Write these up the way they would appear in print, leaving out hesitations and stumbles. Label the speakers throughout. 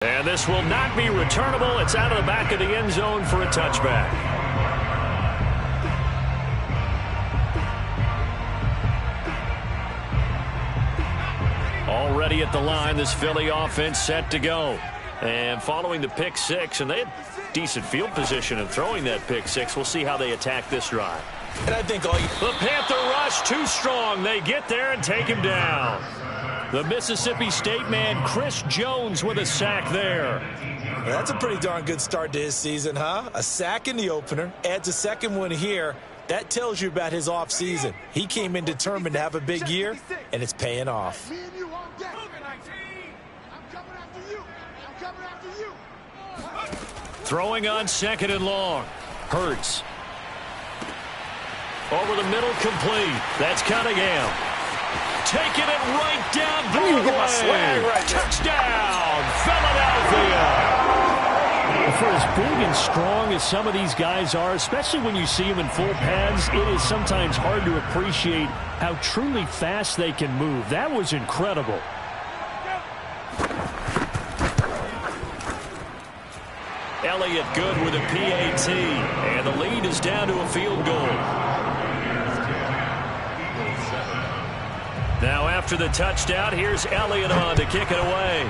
Speaker 1: And this will not be returnable. It's out of the back of the end zone for a touchback. Already at the line, this Philly offense set to go. And following the pick six, and they had decent field position in throwing that pick six. We'll see how they attack this drive.
Speaker 2: And I think
Speaker 1: the Panther rush too strong. They get there and take him down. The Mississippi State man, Chris Jones, with a sack there.
Speaker 2: That's a pretty darn good start to his season, huh? A sack in the opener, adds a second one here. That tells you about his offseason. He came in determined to have a big year, and it's paying off.
Speaker 1: Throwing on second and long. Hurts. Over the middle, complete. That's Cunningham. Taking it right down Broadway. Right touchdown, Philadelphia. For as big and strong as some of these guys are, especially when you see them in full pads, it is sometimes hard to appreciate how truly fast they can move. That was incredible. Elliott good with a PAT, and the lead is down to a field goal. Now after the touchdown, here's Elliott on to kick it away.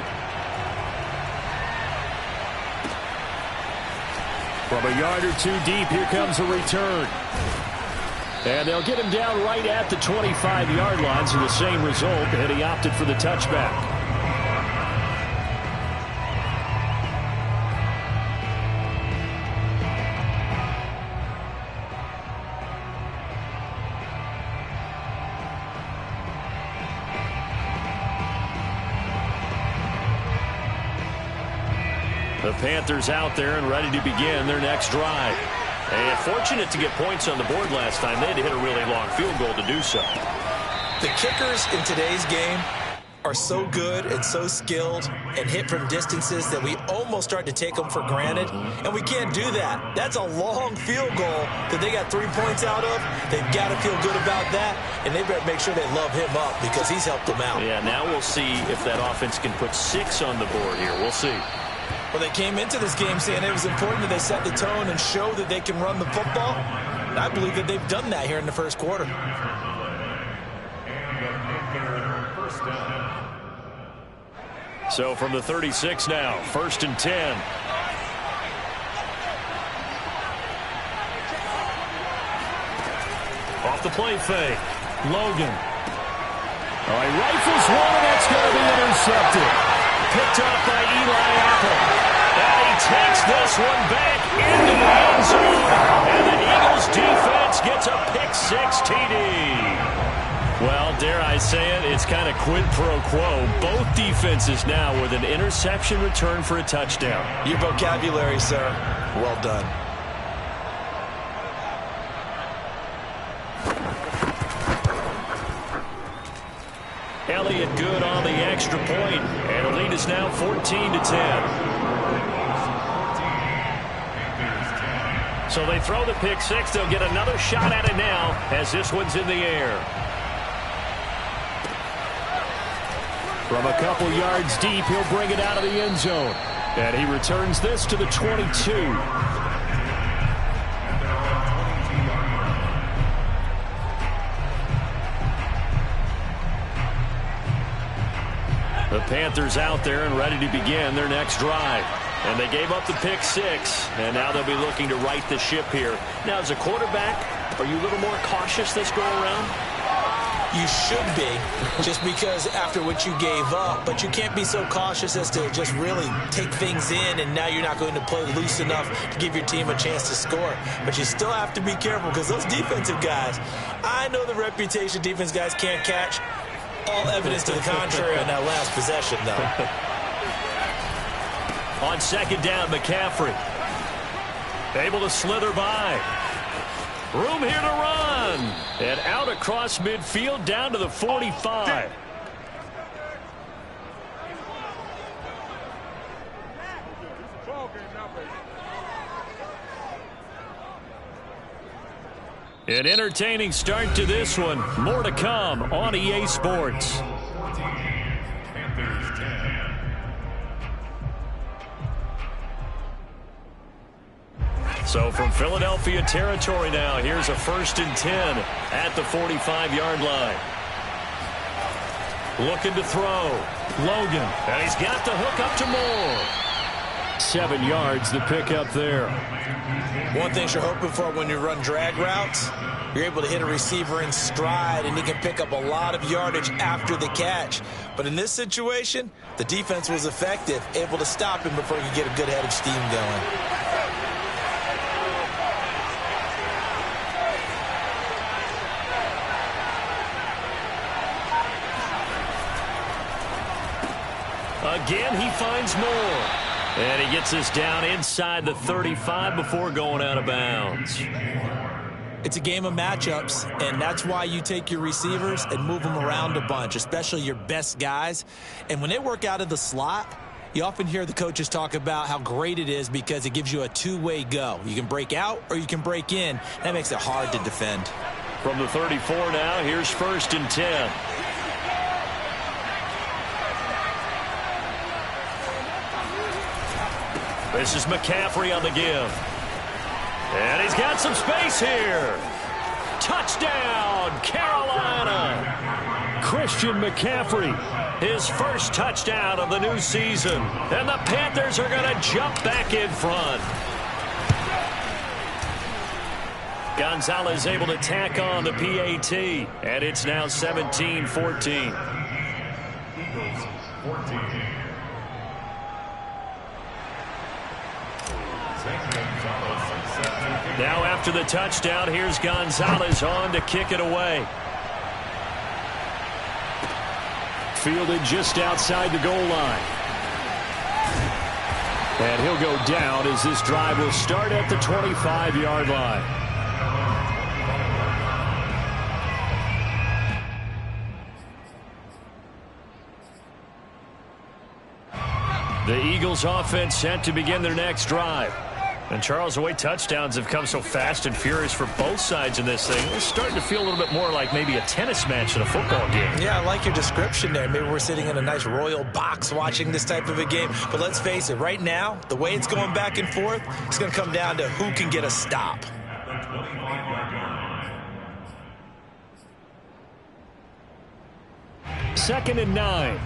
Speaker 1: From a yard or two deep, here comes a return. And they'll get him down right at the 25-yard line, so the same result, and he opted for the touchback. The Panthers out there and ready to begin their next drive. And fortunate to get points on the board last time. They had to hit a really long field goal to do so.
Speaker 2: The kickers in today's game are so good and so skilled and hit from distances that we almost start to take them for granted. And we can't do that. That's a long field goal that they got 3 points out of. They've got to feel good about that. And they better make sure they love him up because he's helped them out.
Speaker 1: Yeah, now we'll see if that offense can put 6 on the board here. We'll see.
Speaker 2: Well, they came into this game saying it was important that they set the tone and show that they can run the football. And I believe that they've done that here in the first quarter.
Speaker 1: So from the 36 now, 1st and 10. Off the play fake. Logan. All right, rifles one, and that's going to be intercepted. Picked up by Eli Apple. And he takes this one back into the end zone. And the Eagles defense gets a pick-6 TD. Well, dare I say it, it's kind of quid pro quo. Both defenses now with an interception return for a touchdown.
Speaker 2: Your vocabulary, sir. Well done.
Speaker 1: Elliott good on the extra point, and the lead is now 14-10. So they throw the pick six. They'll get another shot at it now as this one's in the air. From a couple yards deep, he'll bring it out of the end zone. And he returns this to the 22. The Panthers out there and ready to begin their next drive. And they gave up the pick six, and now they'll be looking to right the ship here. Now, as a quarterback, are you a little more cautious this go around?
Speaker 2: You should be, just because after what you gave up. But you can't be so cautious as to just really take things in, and now you're not going to play loose enough to give your team a chance to score. But you still have to be careful because those defensive guys, I know the reputation defense guys can't catch. All evidence to the contrary on that last possession, though.
Speaker 1: On second down, McCaffrey. Able to slither by. Room here to run. And out across midfield down to the 45. An entertaining start to this one. More to come on EA Sports. So from Philadelphia territory now, here's a 1st and 10 at the 45-yard line. Looking to throw. Logan. And he's got the hook up to Moore. 7 yards, the pickup there.
Speaker 2: One thing you're hoping for when you run drag routes, you're able to hit a receiver in stride, and he can pick up a lot of yardage after the catch. But in this situation, the defense was effective, able to stop him before he could get a good head of steam going.
Speaker 1: Again, he finds Moore. And he gets us down inside the 35 before going out of bounds.
Speaker 2: It's a game of matchups, and that's why you take your receivers and move them around a bunch, especially your best guys. And when they work out of the slot, you often hear the coaches talk about how great it is because it gives you a two-way go. You can break out or you can break in. That makes it hard to defend.
Speaker 1: From the 34 now, here's 1st and 10. This is McCaffrey on the give. And he's got some space here. Touchdown, Carolina. Christian McCaffrey, his first touchdown of the new season. And the Panthers are going to jump back in front. Gonzalez able to tack on the PAT. And it's now 17-14. Now after the touchdown, here's Gonzalez on to kick it away. Fielded just outside the goal line. And he'll go down as this drive will start at the 25-yard line. The Eagles offense set to begin their next drive. And, Charles, the way touchdowns have come so fast and furious for both sides in this thing, it's starting to feel a little bit more like maybe a tennis match than a football game.
Speaker 2: Yeah, I like your description there. Maybe we're sitting in a nice royal box watching this type of a game. But let's face it, right now, the way it's going back and forth, it's going to come down to who can get a stop.
Speaker 1: Second and 9.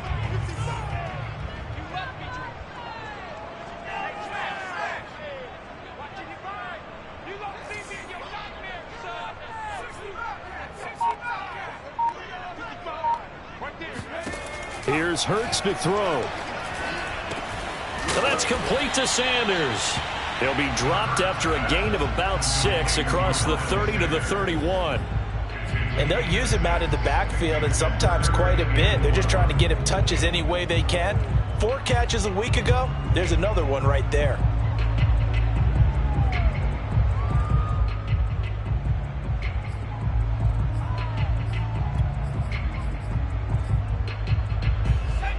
Speaker 1: Here's Hurts to throw. So that's complete to Sanders. He'll be dropped after a gain of about 6 across the 30 to the 31.
Speaker 2: And they'll use him out in the backfield, and sometimes quite a bit. They're just trying to get him touches any way they can. 4 catches a week ago. There's another one right there.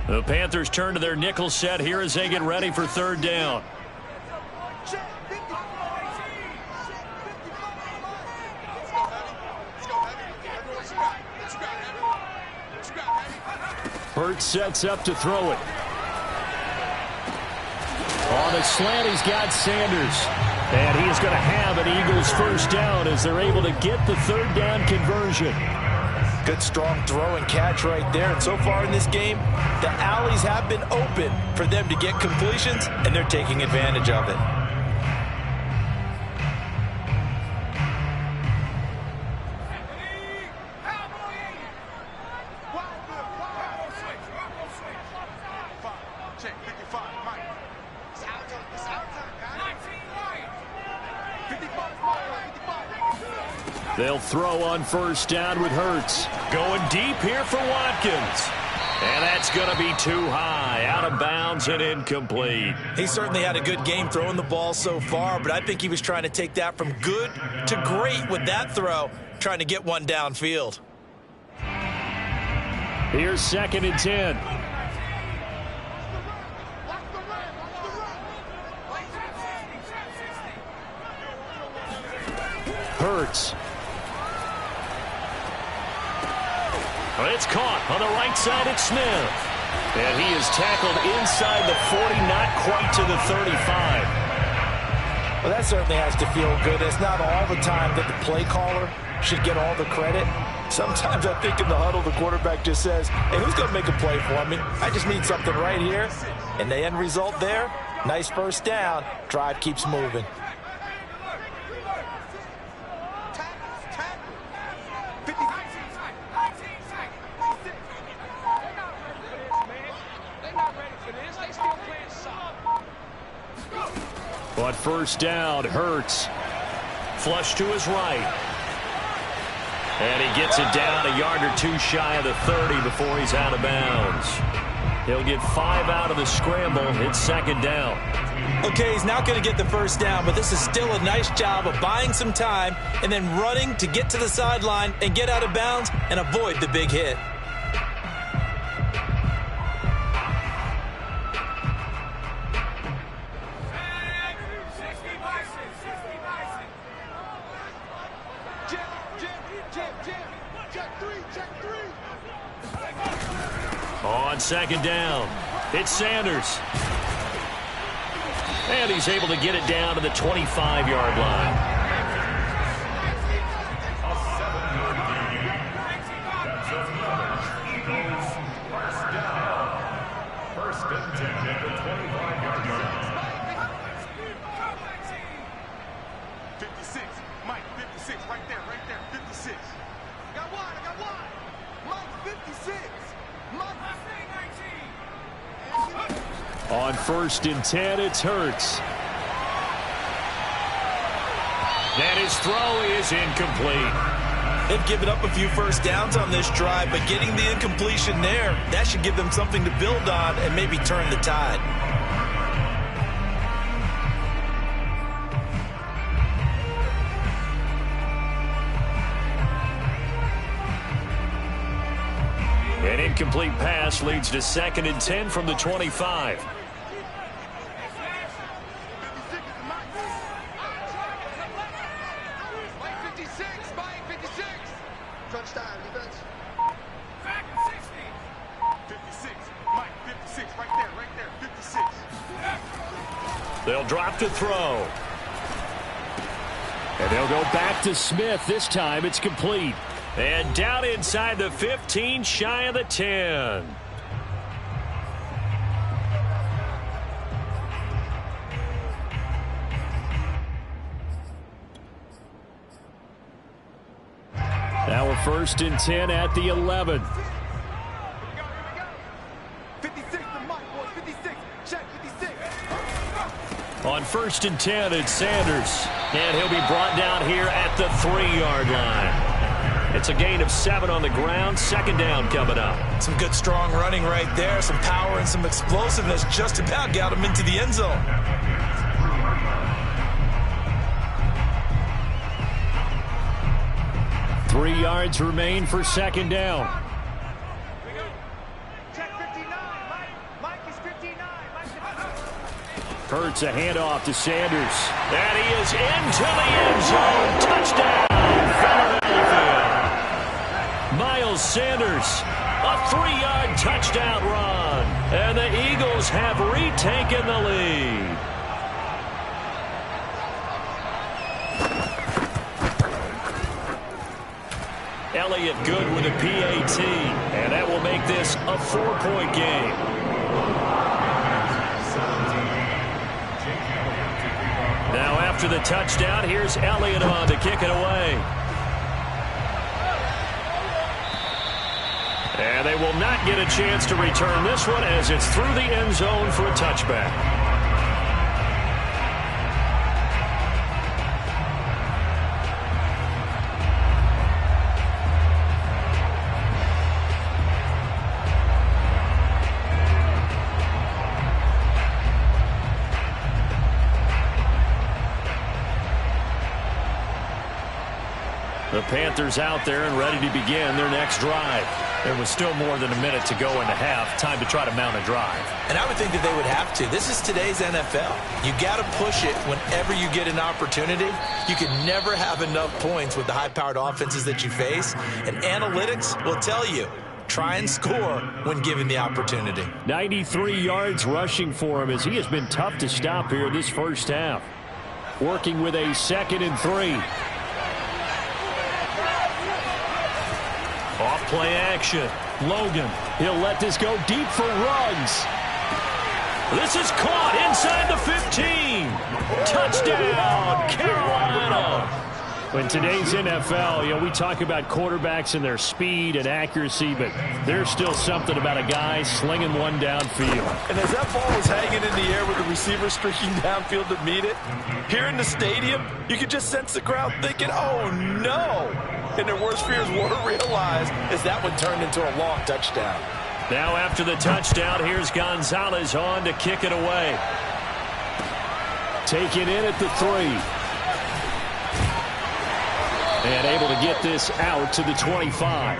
Speaker 1: The Panthers turn to their nickel set here as they get ready for 3rd down. Hurts sets up to throw it. On a slant, he's got Sanders. And he is going to have an Eagles 1st down as they're able to get the 3rd down conversion.
Speaker 2: Good, strong throw and catch right there. And so far in this game, the alleys have been open for them to get completions, and they're taking advantage of it.
Speaker 1: They'll throw on 1st down with Hurts. Going deep here for Watkins. And that's going to be too high. Out of bounds and incomplete.
Speaker 2: He certainly had a good game throwing the ball so far, but I think he was trying to take that from good to great with that throw, trying to get one downfield.
Speaker 1: Here's 2nd and 10. Hurts. It's caught on the right side at Smith. And he is tackled inside the 40, not quite to the 35.
Speaker 2: Well, that certainly has to feel good. It's not all the time that the play caller should get all the credit. Sometimes I think in the huddle, the quarterback just says, hey, who's going to make a play for me? I just need something right here. And the end result there, nice first down. Drive keeps moving.
Speaker 1: On first down, Hurts. Flush to his right. And he gets it down a yard or two shy of the 30 before he's out of bounds. He'll get 5 out of the scramble. It's second down.
Speaker 2: Okay, he's not going to get the first down, but this is still a nice job of buying some time and then running to get to the sideline and get out of bounds and avoid the big hit.
Speaker 1: On second down, it's Sanders. And he's able to get it down to the 25-yard line.
Speaker 3: First and 10 at the 25-yard line. 56, Mike, 56, right there, 56. Got one. Mike, 56.
Speaker 1: On first and 10, it's Hurts. And his throw is incomplete.
Speaker 2: They've given up a few first downs on this drive, but getting the incompletion there, that should give them something to build on and maybe turn the tide.
Speaker 1: An incomplete pass leads to second and 10 from the 25.
Speaker 3: Touchdown, defense. 56, Mike, 56, right there, 56.
Speaker 1: They'll drop to throw. And they'll go back to Smith. This time it's complete. And down inside the 15, shy of the 10. Now a first and 10 at the 11.
Speaker 3: 56 to Mike, boys, 56. Check, 56.
Speaker 1: On first and 10, it's Sanders. And he'll be brought down here at the 3-yard line. It's a gain of 7 on the ground. Second down coming up.
Speaker 2: Some good strong running right there. Some power and some explosiveness just about got him into the end zone.
Speaker 1: Three yards remain for second down.
Speaker 3: Check 59. Mike is 59.
Speaker 1: Hurts a handoff to Sanders. And he is into the end zone. Touchdown, Philadelphia. Miles Sanders, a 3-yard touchdown run. And the Eagles have retaken the lead. Elliott good with a PAT. And that will make this a 4-point game. Now after the touchdown, here's Elliott on to kick it away. And they will not get a chance to return this one as it's through the end zone for a touchback. The Panthers out there and ready to begin their next drive. There was still more than a minute to go in the half. Time to try to mount a drive.
Speaker 2: And I would think that they would have to. This is today's NFL. You got to push it whenever you get an opportunity. You can never have enough points with the high-powered offenses that you face. And analytics will tell you, try and score when given the opportunity.
Speaker 1: 93 yards rushing for him as he has been tough to stop here this first half. working with a 2nd and 3. Off play action. Logan. He'll let this go deep for Ruggs. This is caught inside the 15. Touchdown, Carolina. In today's NFL, we talk about quarterbacks and their speed and accuracy, but there's still something about a guy slinging one downfield.
Speaker 4: And as that ball was hanging in the air with the receiver streaking downfield to meet it, here in the stadium, you could just sense the crowd thinking, oh, no. And their worst fears were realized as that one turned into a long touchdown.
Speaker 1: Now after the touchdown, here's Gonzalez on to kick it away. Take it in at the 3. And able to get this out to the 25.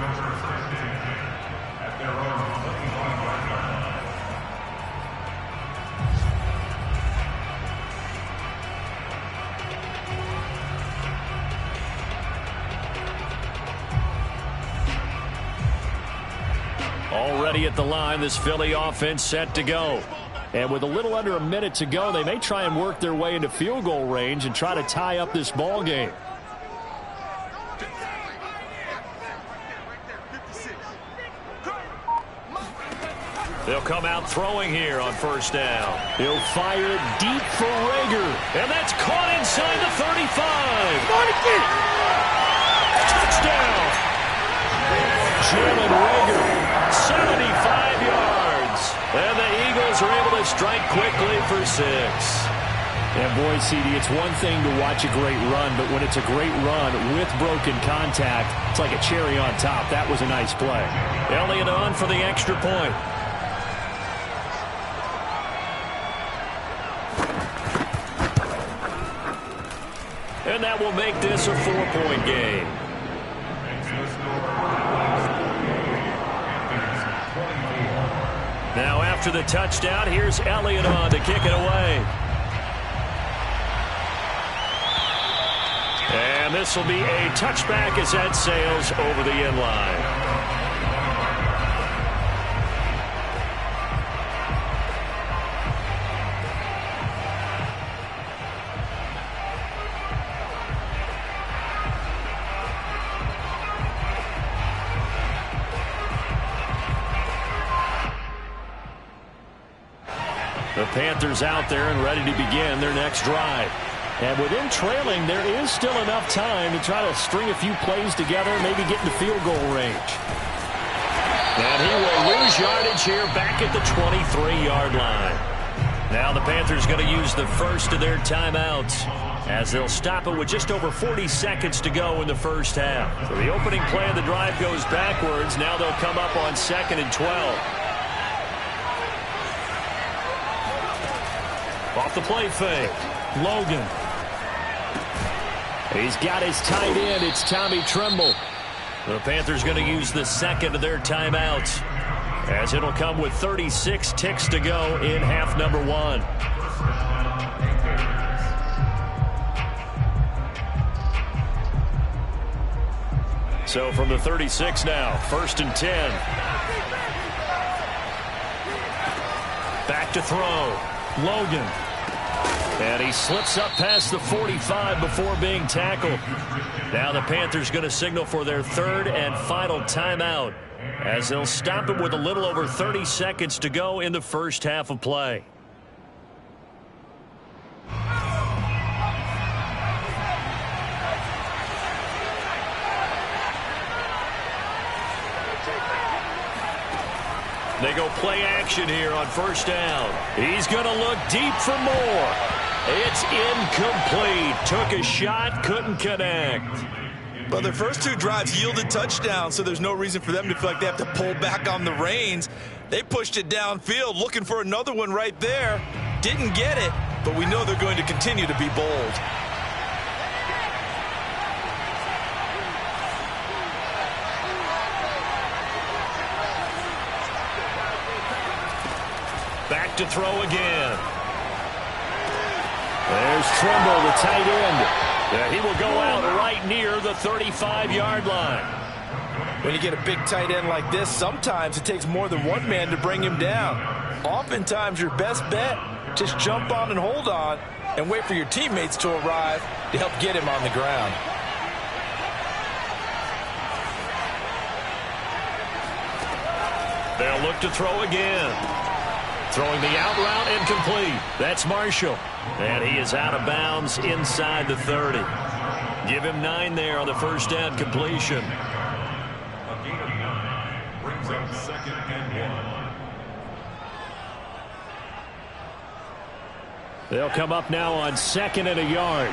Speaker 1: Already at the line, this Philly offense set to go. And with a little under a minute to go, they may try and work their way into field goal range and try to tie up this ball game. They'll come out throwing here on first down. He'll fire it deep for Reagor. And that's caught inside the 35. Touchdown. Jalen Reagor, 75 yards. And the Eagles are able to strike quickly for 6. And boy, CD, it's one thing to watch a great run, but when it's a great run with broken contact, it's like a cherry on top. That was a nice play. Elliott on for the extra point. And that will make this a 4-point game. Now after the touchdown, here's Elliott on to kick it away. And this will be a touchback as that sails over the end line. The Panthers out there and ready to begin their next drive. And with them trailing, there is still enough time to try to string a few plays together, maybe get into field goal range. And he will lose yardage here back at the 23-yard line. Now the Panthers going to use the first of their timeouts as they'll stop it with just over 40 seconds to go in the first half. So the opening play of the drive goes backwards. Now they'll come up on 2nd and 12. Off the play fake, Logan. He's got his tight end. It's Tommy Tremble. The Panthers going to use the second of their timeouts as it'll come with 36 ticks to go in half number 1. So from the 36 now, 1st and 10. Back to throw, Logan. And he slips up past the 45 before being tackled. Now the Panthers going to signal for their 3rd and final timeout as they'll stop it with a little over 30 seconds to go in the first half of play. They go play action here on first down. He's going to look deep for more. It's incomplete. Took a shot, couldn't connect.
Speaker 4: But their first 2 drives yielded touchdowns, so there's no reason for them to feel like they have to pull back on the reins. They pushed it downfield, looking for another one right there. Didn't get it, but we know they're going to continue to be bold.
Speaker 1: Back to throw again. There's Tremble, the tight end. He will go out right near the 35-yard line.
Speaker 4: When you get a big tight end like this, sometimes it takes more than one man to bring him down. Oftentimes, your best bet
Speaker 2: Just jump on and hold on and wait for your teammates to arrive to help get him on the ground.
Speaker 1: They'll look to throw again. Throwing the out route incomplete. That's Marshall. And he is out of bounds inside the 30. Give him 9 there on the first down completion.
Speaker 3: A gain of 9 brings up 2nd and 1.
Speaker 1: They'll come up now on 2nd and a yard.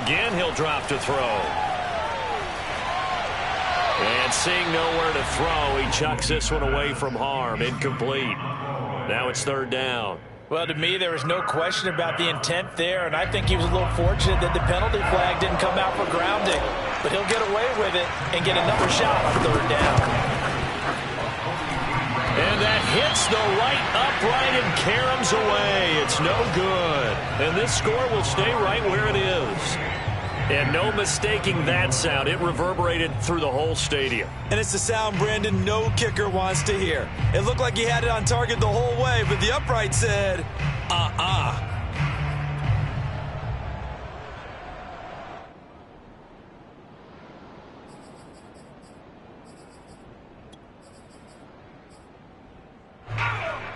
Speaker 1: Again, he'll drop to throw. And seeing nowhere to throw, he chucks this one away from harm. Incomplete. Now it's 3rd down.
Speaker 2: Well, to me, there was no question about the intent there, and I think he was a little fortunate that the penalty flag didn't come out for grounding. But he'll get away with it and get another shot on 3rd down.
Speaker 1: And that hits the right upright and caroms away. It's no good. And this score will stay right where it is. And no mistaking that sound. It reverberated through the whole stadium.
Speaker 4: And it's the sound, Brandon, no kicker wants to hear. It looked like he had it on target the whole way, but the upright said,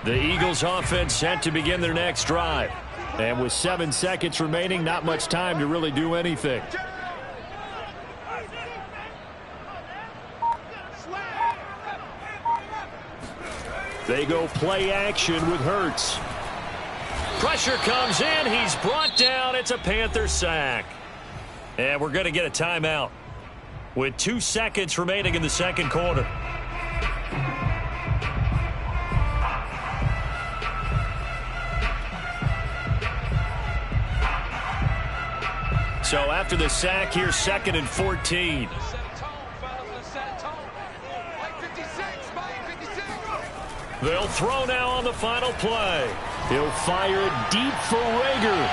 Speaker 1: The Eagles offense set to begin their next drive. And with 7 seconds remaining, not much time to really do anything. They go play action with Hurts. Pressure comes in. He's brought down. It's a Panther sack. And we're going to get a timeout with 2 seconds remaining in the second quarter. So after the sack, here's 2nd and 14. They'll throw now on the final play. He'll fire it deep for Rager.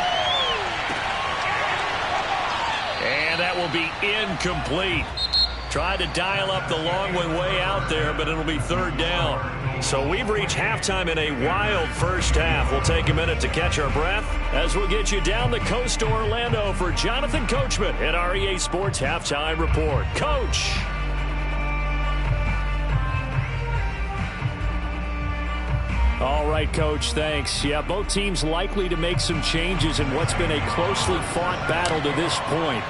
Speaker 1: And that will be incomplete. Tried to dial up the long one way out there, but it'll be 3rd down. So we've reached halftime in a wild first half. We'll take a minute to catch our breath as we'll get you down the coast to Orlando for Jonathan Coachman at our EA Sports Halftime Report. Coach. All right, Coach, thanks. Yeah, both teams likely to make some changes in what's been a closely fought battle to this point.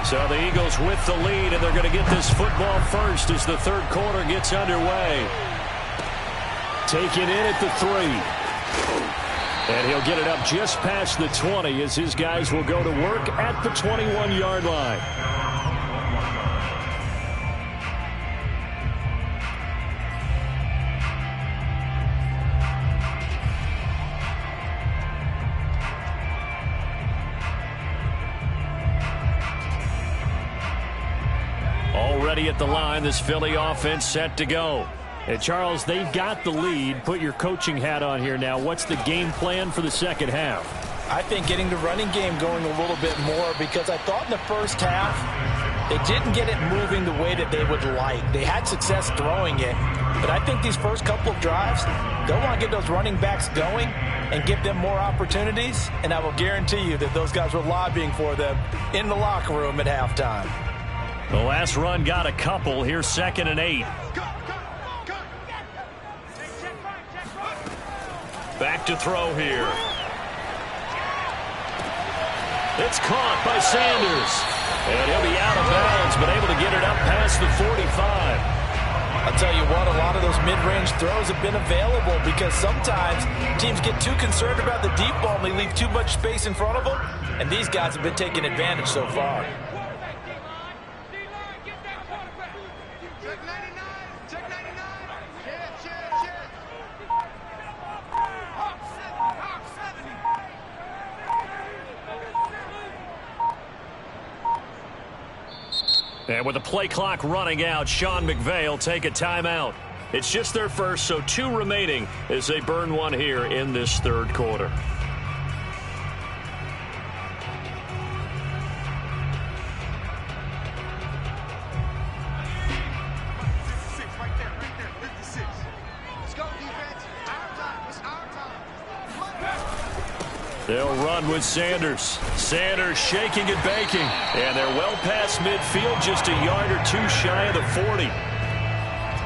Speaker 1: So the Eagles with the lead, and they're going to get this football first as the 3rd quarter gets underway. Taken in at the 3. And he'll get it up just past the 20 as his guys will go to work at the 21-yard line. Already at the line, this Philly offense set to go. And Charles, they've got the lead. Put your coaching hat on here now. What's the game plan for the second half?
Speaker 2: I think getting the running game going a little bit more, because I thought in the first half they didn't get it moving the way that they would like. They had success throwing it, but I think these first couple of drives, they'll want to get those running backs going and give them more opportunities, and I will guarantee you that those guys were lobbying for them in the locker room at halftime.
Speaker 1: The last run got a couple. Here's 2nd and 8. Back to throw here. It's caught by Sanders. And he'll be out of bounds, but able to get it up past the 45.
Speaker 2: I'll tell you what, a lot of those mid-range throws have been available because sometimes teams get too concerned about the deep ball and they leave too much space in front of them. And these guys have been taking advantage so far.
Speaker 1: And with the play clock running out, Sean McVay will take a timeout. It's just their first, so 2 remaining as they burn one here in this 3rd quarter. They'll run with Sanders. Sanders shaking and baking. And they're well past midfield, just a yard or two shy of the 40.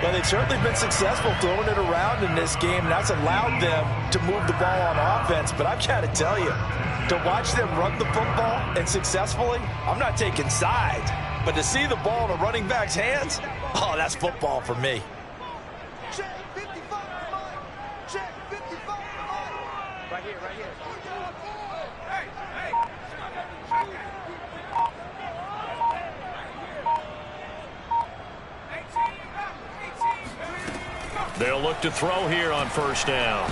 Speaker 2: Well, they've certainly been successful throwing it around in this game, and that's allowed them to move the ball on offense. But I've got to tell you, to watch them run the football and successfully, I'm not taking sides. But to see the ball in a running back's hands, oh, that's football for me.
Speaker 5: Check 55, check 55. Right here, right here.
Speaker 1: They'll look to throw here on first down.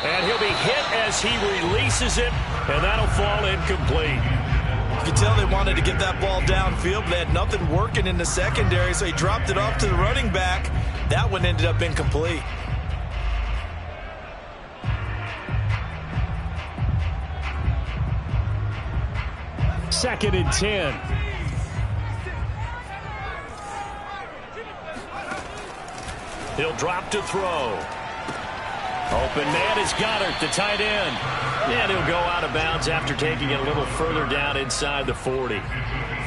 Speaker 1: And he'll be hit as he releases it, and that'll fall incomplete.
Speaker 4: You can tell they wanted to get that ball downfield, but they had nothing working in the secondary, so he dropped it off to the running back. That one ended up incomplete.
Speaker 1: Second and 10. He'll drop to throw. Open man is Goddard, the tight end. And he'll go out of bounds after taking it a little further down inside the 40.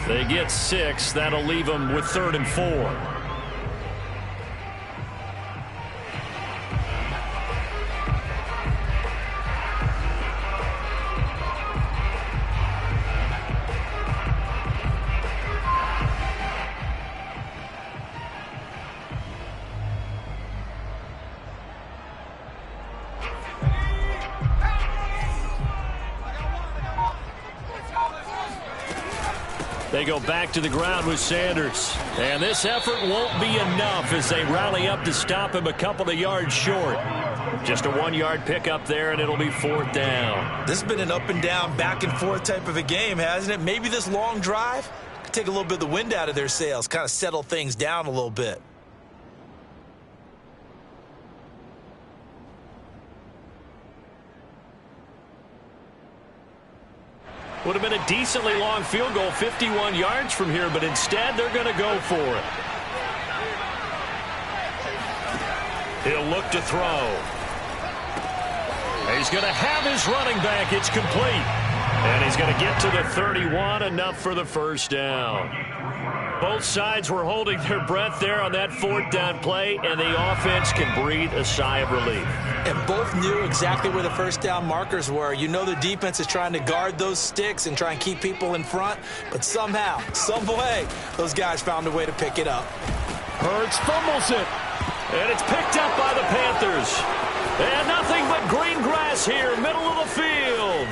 Speaker 1: They get 6. That'll leave them with 3rd and 4. They go back to the ground with Sanders. And this effort won't be enough as they rally up to stop him a couple of yards short. Just a 1-yard pickup there, and it'll be 4th down.
Speaker 4: This has been an up and down, back and forth type of a game, hasn't it? Maybe this long drive could take a little bit of the wind out of their sails, kind of settle things down a little bit.
Speaker 1: Would have been a decently long field goal, 51 yards from here, but instead they're going to go for it. He'll look to throw. He's going to have his running back. It's complete. And he's going to get to the 31, enough for the first down. Both sides were holding their breath there on that 4th down play, and the offense can breathe a sigh of relief.
Speaker 2: And both knew exactly where the first down markers were. You know the defense is trying to guard those sticks and try and keep people in front, but somehow, some way, those guys found a way to pick it up.
Speaker 1: Hurts fumbles it, and it's picked up by the Panthers. And nothing but green grass here, middle of the field.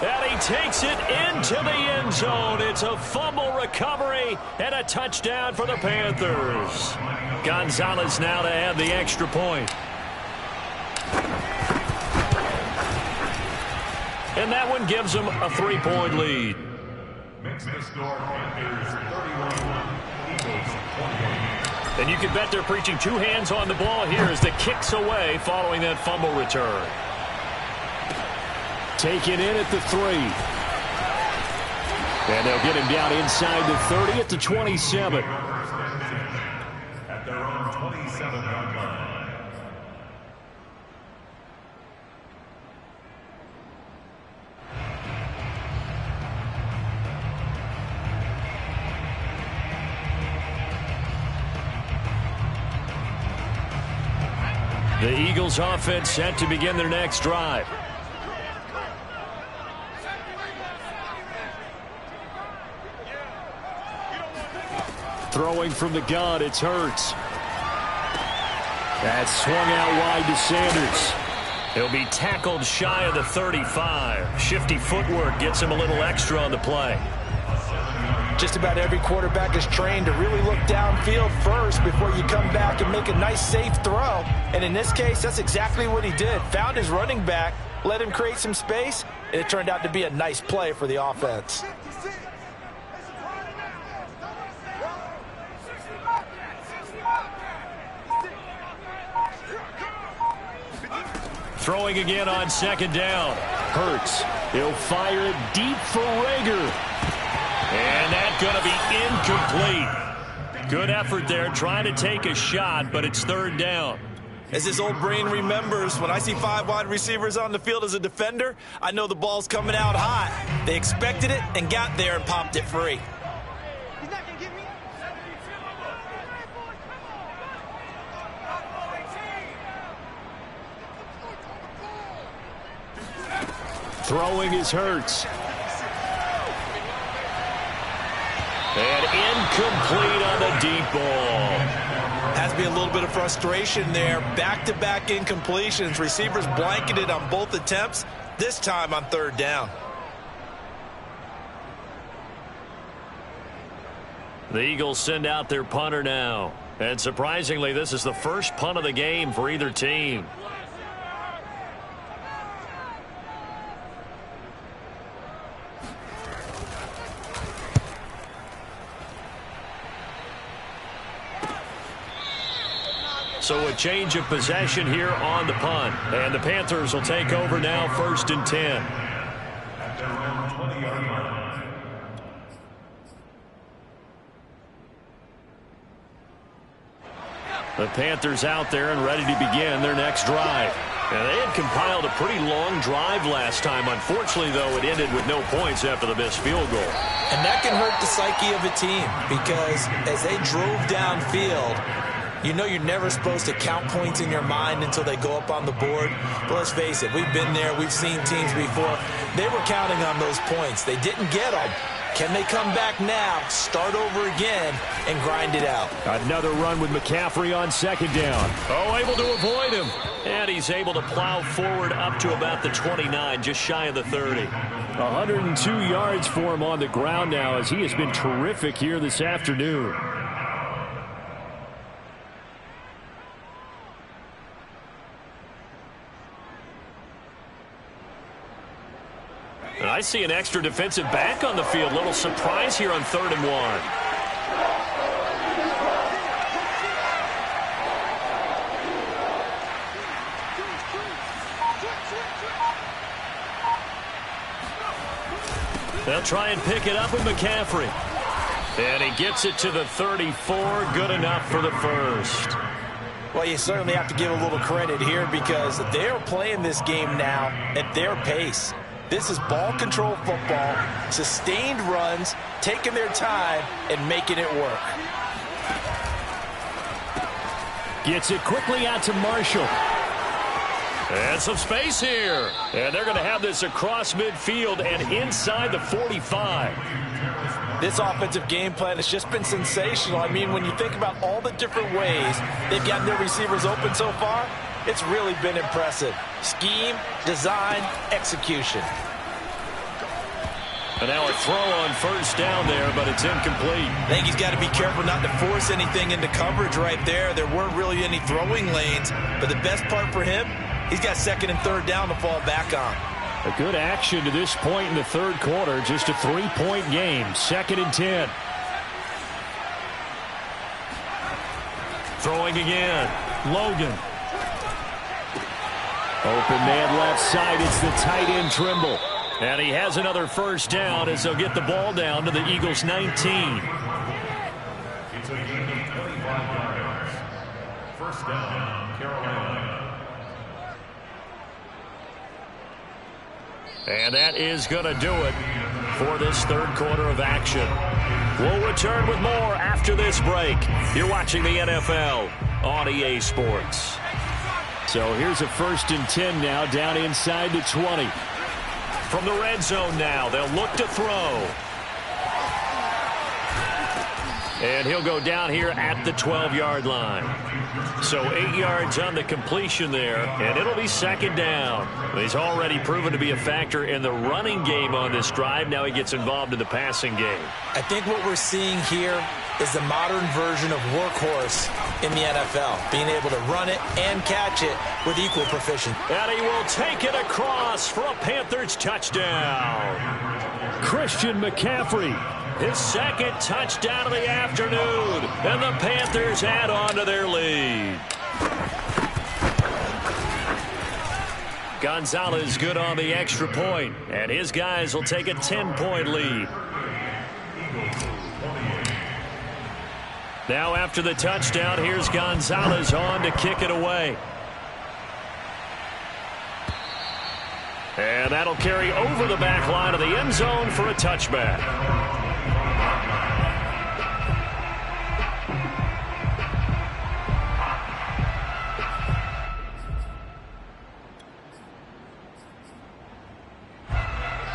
Speaker 1: And he takes it into the end zone. It's a fumble recovery and a touchdown for the Panthers. Gonzalez now to add the extra point. And that one gives them a 3-point lead.
Speaker 3: Makes the score Panthers 31, Eagles 21.
Speaker 1: And you can bet they're preaching 2 hands on the ball here as the kicks away following that fumble return. Taken in at the 3. And they'll get him down inside the 30 at the 27.
Speaker 3: At their own 27-yard line.
Speaker 1: The Eagles offense set to begin their next drive. Throwing from the gun, it's Hurts. That's swung out wide to Sanders. He'll be tackled shy of the 35. Shifty footwork gets him a little extra on the play.
Speaker 2: Just about every quarterback is trained to really look downfield first before you come back and make a nice, safe throw. And in this case, that's exactly what he did. Found his running back, let him create some space, and it turned out to be a nice play for the offense.
Speaker 1: Throwing again on 2nd down. Hurts. He'll fire it deep for Rager. And that's going to be incomplete. Good effort there trying to take a shot, but it's 3rd down.
Speaker 4: As his old brain remembers, when I see 5 wide receivers on the field as a defender, I know the ball's coming out hot. They expected it and got there and popped it free.
Speaker 5: He's not going to get me.
Speaker 1: Throwing is Hurts. And incomplete on the deep ball.
Speaker 4: Has to be a little bit of frustration there. Back-to-back incompletions. Receivers blanketed on both attempts, this time on 3rd down.
Speaker 1: The Eagles send out their punter now. And surprisingly, this is the first punt of the game for either team. So a change of possession here on the punt. And the Panthers will take over now, 1st and 10.
Speaker 3: At their own 20-yard line.
Speaker 1: The Panthers out there and ready to begin their next drive. And they had compiled a pretty long drive last time. Unfortunately, though, it ended with no points after the missed field goal.
Speaker 2: And that can hurt the psyche of a team because as they drove downfield, you know you're never supposed to count points in your mind until they go up on the board. But let's face it, we've been there. We've seen teams before. They were counting on those points. They didn't get them. Can they come back now, start over again, and grind it out?
Speaker 1: Another run with McCaffrey on 2nd down. Oh, able to avoid him. And he's able to plow forward up to about the 29, just shy of the 30. 102 yards for him on the ground now as he has been terrific here this afternoon. And I see an extra defensive back on the field. Little surprise here on 3rd and 1. They'll try and pick it up with McCaffrey. And he gets it to the 34. Good enough for the first.
Speaker 2: Well, you certainly have to give a little credit here because they're playing this game now at their pace. This is ball control football, sustained runs, taking their time, and making it work.
Speaker 1: Gets it quickly out to Marshall. And some space here. And they're going to have this across midfield and inside the 45.
Speaker 2: This offensive game plan has just been sensational. I mean, when you think about all the different ways they've gotten their receivers open so far, it's really been impressive. Scheme, design, execution.
Speaker 1: And now a throw on 1st down there, but it's incomplete.
Speaker 2: I think he's got to be careful not to force anything into coverage right there. There weren't really any throwing lanes, but the best part for him, he's got 2nd and 3rd down to fall back on.
Speaker 1: A good action to this point in the 3rd quarter. Just a 3-point game. 2nd and 10. Throwing again. Logan. Open man left side. It's the tight end Trimble. And he has another 1st down as they'll get the ball down to the Eagles' 19.
Speaker 3: It's a gain of 25 yards. 1st down, Carolina.
Speaker 1: And that is going to do it for this 3rd quarter of action. We'll return with more after this break. You're watching the NFL on EA Sports. So here's a 1st and 10 now down inside the 20. From the red zone now, they'll look to throw. And he'll go down here at the 12-yard line. So 8 yards on the completion there, and it'll be 2nd down. He's already proven to be a factor in the running game on this drive. Now he gets involved in the passing game.
Speaker 2: I think what we're seeing here is the modern version of workhorse in the NFL, being able to run it and catch it with equal proficiency.
Speaker 1: And he will take it across for a Panthers touchdown. Christian McCaffrey, his 2nd touchdown of the afternoon, and the Panthers add on to their lead. Gonzalez good on the extra point, and his guys will take a 10-point lead. Now after the touchdown, here's Gonzalez on to kick it away. And that'll carry over the back line of the end zone for a touchback.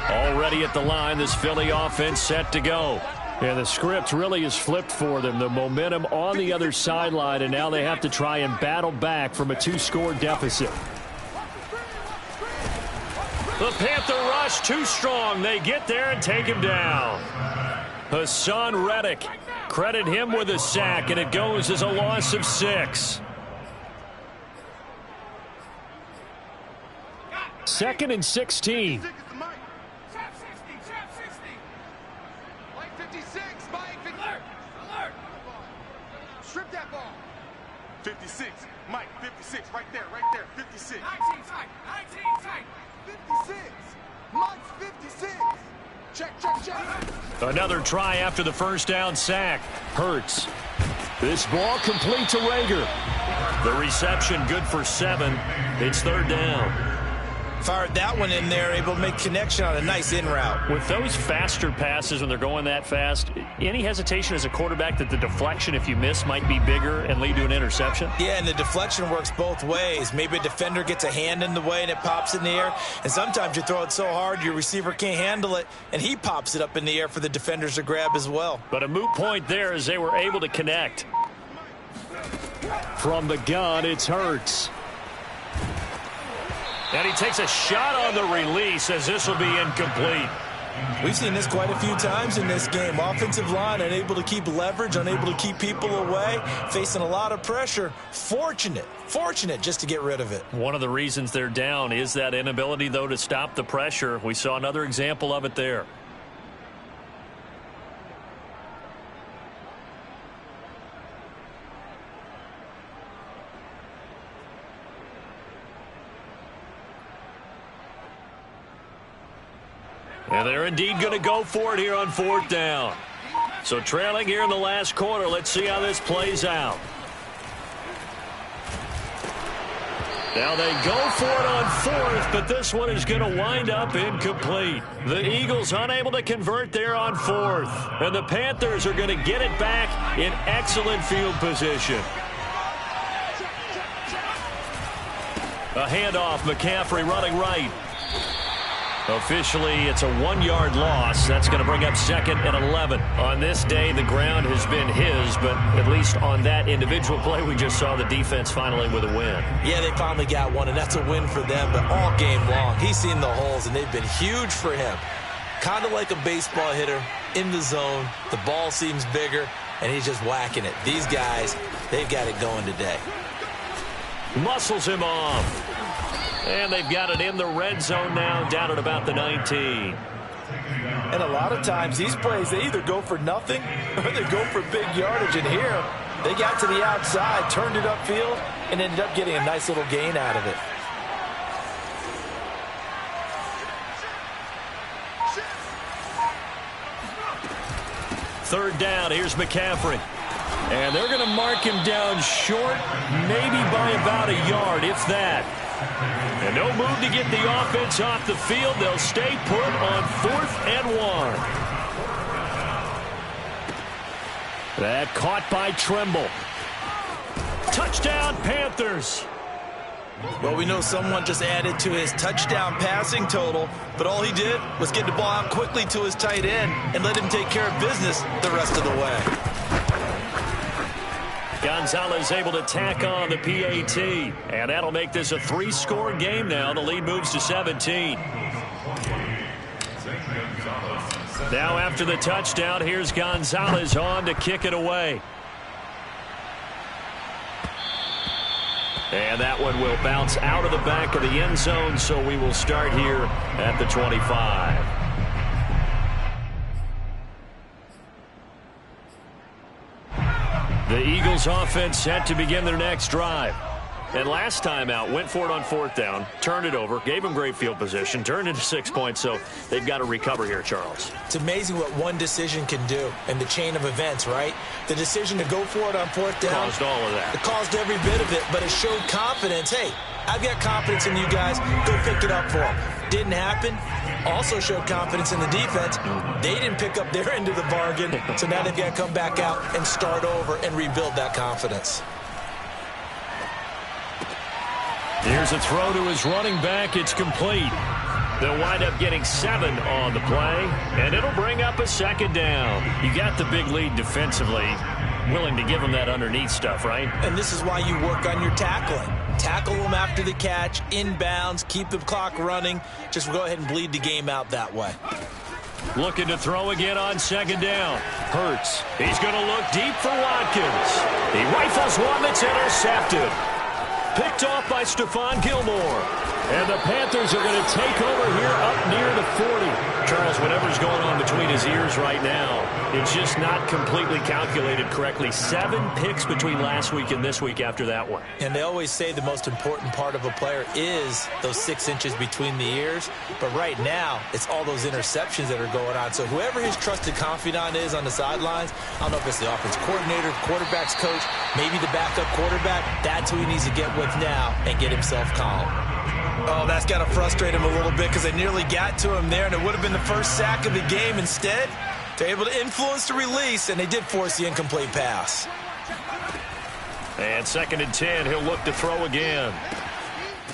Speaker 1: Already at the line, this Philly offense set to go. And the script really is flipped for them. The momentum on the other sideline, and now they have to try and battle back from a 2-score deficit. The Panther rush too strong. They get there and take him down. Hassan Reddick, credit him with a sack, and it goes as a loss of 6. 2nd and 16.
Speaker 5: Strip that ball.
Speaker 3: 56. Mike, 56. Right there. 56.
Speaker 5: 19 tight. 56. Mike's 56. Check.
Speaker 1: Another try after the first down sack. Hurts. This ball complete to Rager. The reception good for 7. It's 3rd down.
Speaker 2: Fired that one in there, able to make connection on a nice in route.
Speaker 1: With those faster passes when they're going that fast, any hesitation as a quarterback that the deflection, if you miss, might be bigger and lead to an interception?
Speaker 2: Yeah, and the deflection works both ways. Maybe a defender gets a hand in the way and it pops in the air. And sometimes you throw it so hard your receiver can't handle it, and he pops it up in the air for the defenders to grab as well.
Speaker 1: But a moot point there as they were able to connect. From the gun, it's Hurts. And he takes a shot on the release as this will be incomplete.
Speaker 2: We've seen this quite a few times in this game. Offensive line unable to keep leverage, unable to keep people away, facing a lot of pressure. Fortunate just to get rid of it.
Speaker 1: One of the reasons they're down is that inability, though, to stop the pressure. We saw another example of it there. And they're indeed going to go for it here on 4th down. So trailing here in the last quarter. Let's see how this plays out. Now they go for it on 4th, but this one is going to wind up incomplete. The Eagles unable to convert there on 4th. And the Panthers are going to get it back in excellent field position. A handoff, McCaffrey running right. Officially, it's a 1-yard loss. That's going to bring up 2nd and 11. On this day, the ground has been his, but at least on that individual play, we just saw the defense finally with a win.
Speaker 2: Yeah, they finally got one, and that's a win for them. But all game long, he's seen the holes, and they've been huge for him. Kind of like a baseball hitter in the zone. The ball seems bigger, and he's just whacking it. These guys, they've got it going today.
Speaker 1: Muscles him off. And they've got it in the red zone now, down at about the 19.
Speaker 2: And a lot of times these plays, they either go for nothing or they go for big yardage. And here, they got to the outside, turned it upfield, and ended up getting a nice little gain out of it.
Speaker 1: Third down, here's McCaffrey. And they're going to mark him down short, maybe by about a yard, if that. And no move to get the offense off the field. They'll stay put on 4th and 1. That caught by Tremble. Touchdown, Panthers.
Speaker 2: Well, we know someone just added to his touchdown passing total, but all he did was get the ball out quickly to his tight end and let him take care of business the rest of the way.
Speaker 1: Gonzalez able to tack on the PAT, and that'll make this a 3-score game now. The lead moves to 17. Now after the touchdown, here's Gonzalez on to kick it away. And that one will bounce out of the back of the end zone, so we will start here at the 25. The Eagles offense set to begin their next drive. And last time out, went for it on 4th down, turned it over, gave them great field position, turned into 6 points, so they've got to recover here, Charles.
Speaker 2: It's amazing what one decision can do in the chain of events, right? The decision to go for it on 4th down.
Speaker 1: Caused all of that.
Speaker 2: It caused every bit of it, but it showed confidence. Hey, I've got confidence in you guys. Go pick it up for them. Didn't happen. Also showed confidence in the defense. They didn't pick up their end of the bargain, so now they've got to come back out and start over and rebuild that confidence.
Speaker 1: Here's a throw to his running back. It's complete. They'll wind up getting 7 on the play, and it'll bring up a 2nd down. You got the big lead defensively. Willing to give them that underneath stuff, right?
Speaker 2: And this is why you work on your tackling. Tackle them after the catch, inbounds, keep the clock running. Just go ahead and bleed the game out that way.
Speaker 1: Looking to throw again on 2nd down. Hurts. He's going to look deep for Watkins. He rifles one that's intercepted. Picked off by Stephon Gilmore. And the Panthers are going to take over here up near the 40. Charles, whatever's going on between his ears right now, it's just not completely calculated correctly. 7 picks between last week and this week after that one.
Speaker 2: And they always say the most important part of a player is those 6 inches between the ears. But right now, it's all those interceptions that are going on. So whoever his trusted confidant is on the sidelines, I don't know if it's the offense coordinator, quarterback's coach, maybe the backup quarterback, that's who he needs to get with now and get himself calm. Oh, that's got to frustrate him a little bit because they nearly got to him there, and it would have been the first sack of the game. Instead, they're able to influence the release, and they did force the incomplete pass.
Speaker 1: And 2nd and 10, he'll look to throw again.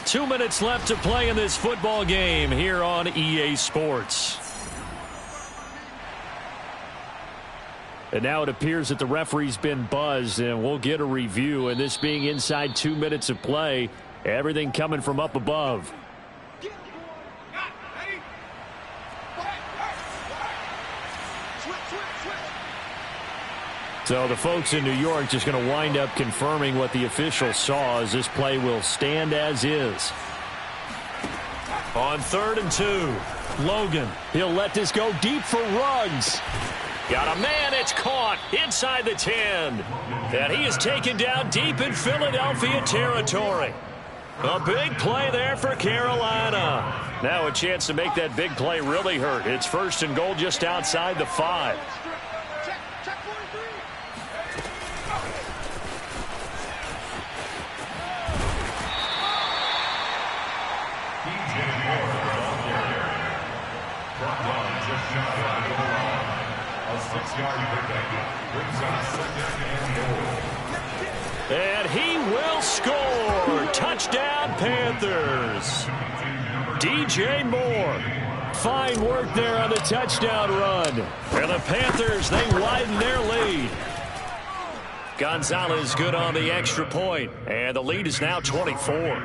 Speaker 1: 2 minutes left to play in this football game here on EA Sports. And now it appears that the referee's been buzzed, and we'll get a review. And this being inside 2 minutes of play, everything coming from up above. So the folks in New York just going to wind up confirming what the official saw, as this play will stand as is. On 3rd and 2, Logan. He'll let this go deep for Ruggs. Got a man, it's caught inside the 10. And he is taken down deep in Philadelphia territory. A big play there for Carolina. Now a chance to make that big play really hurt. It's 1st and goal just outside the 5.
Speaker 5: Check 43.
Speaker 3: DJ Moore, the ball carrier. Brought down just shy of the goal line. A 6-yard pickup brings up 2nd and goal.
Speaker 1: And he will score. Touchdown, Panthers. DJ Moore. Fine work there on the touchdown run. And the Panthers, they widen their lead. Gonzalez good on the extra point. And the lead is now 24.
Speaker 3: Eagles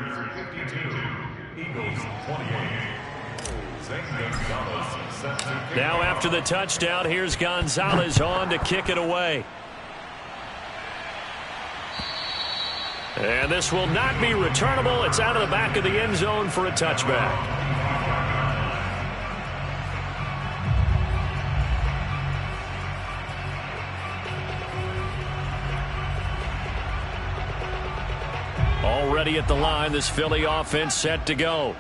Speaker 3: 28. Zane Gonzalez set to kick.
Speaker 1: Now after the touchdown, here's Gonzalez on to kick it away. And this will not be returnable. It's out of the back of the end zone for a touchback. Already at the line, this Philly offense set to go.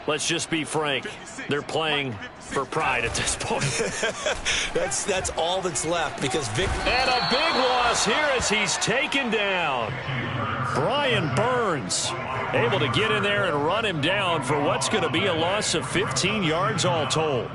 Speaker 1: Let's just be frank. They're playing for pride at this point.
Speaker 2: That's all that's left because Vic.
Speaker 1: And a big loss here as he's taken down. Brian Burns able to get in there and run him down for what's going to be a loss of 15 yards all told.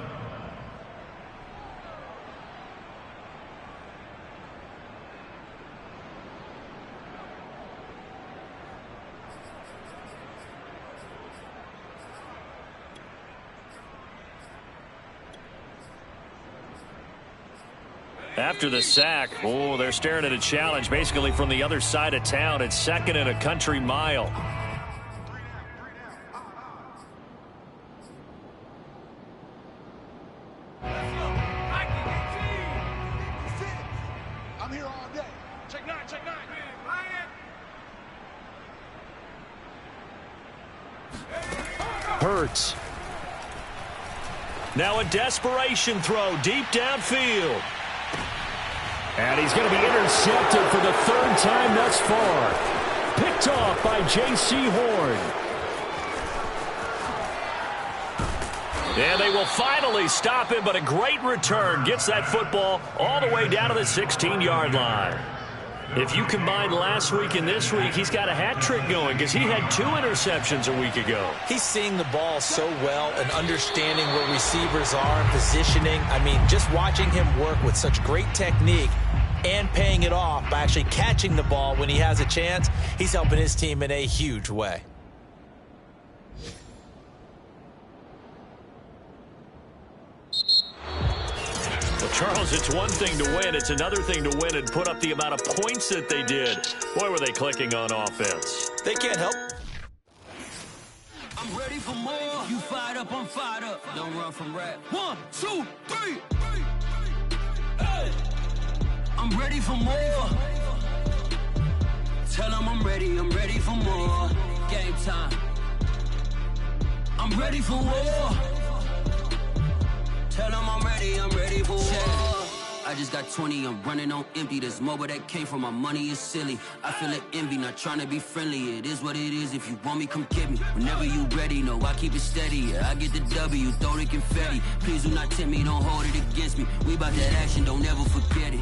Speaker 1: After the sack, oh, they're staring at a challenge basically from the other side of town. It's 2nd and a country mile.
Speaker 5: I'm here all day. Check 9, check 9.
Speaker 1: Hurts. Now a desperation throw deep downfield. And he's going to be intercepted for the 3rd time thus far. Picked picked off by J.C. Horn. And they will finally stop him, but a great return gets that football all the way down to the 16-yard line. If you combine last week and this week, he's got a hat trick going because he had 2 interceptions a week ago.
Speaker 2: He's seeing the ball so well and understanding where receivers are and positioning. I mean, just watching him work with such great technique and paying it off by actually catching the ball when he has a chance, he's helping his team in a huge way.
Speaker 1: Well, Charles, it's one thing to win. It's another thing to win and put up the amount of points that they did. Boy, were they clicking on offense.
Speaker 2: They can't help.
Speaker 6: I'm ready for more. You fired up, I'm fired up. Don't run from rap. 1, 2, 3. Hey. I'm ready for more. Tell them I'm ready for more. Game time. I'm ready for war. Tell them I'm ready for war. I just got 20, I'm running on empty. This mobile that came from my money is silly. I feel it envy, not trying to be friendly. It is what it is, if you want me, come get me. Whenever you ready, no, I keep it steady. Yeah, I get the W, throw the confetti. Please do not tempt me, don't hold it against me. We about that action, don't ever forget it.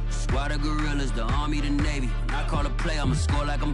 Speaker 6: Squad of gorillas, the army, the navy. When I call a play, I'ma score like I'm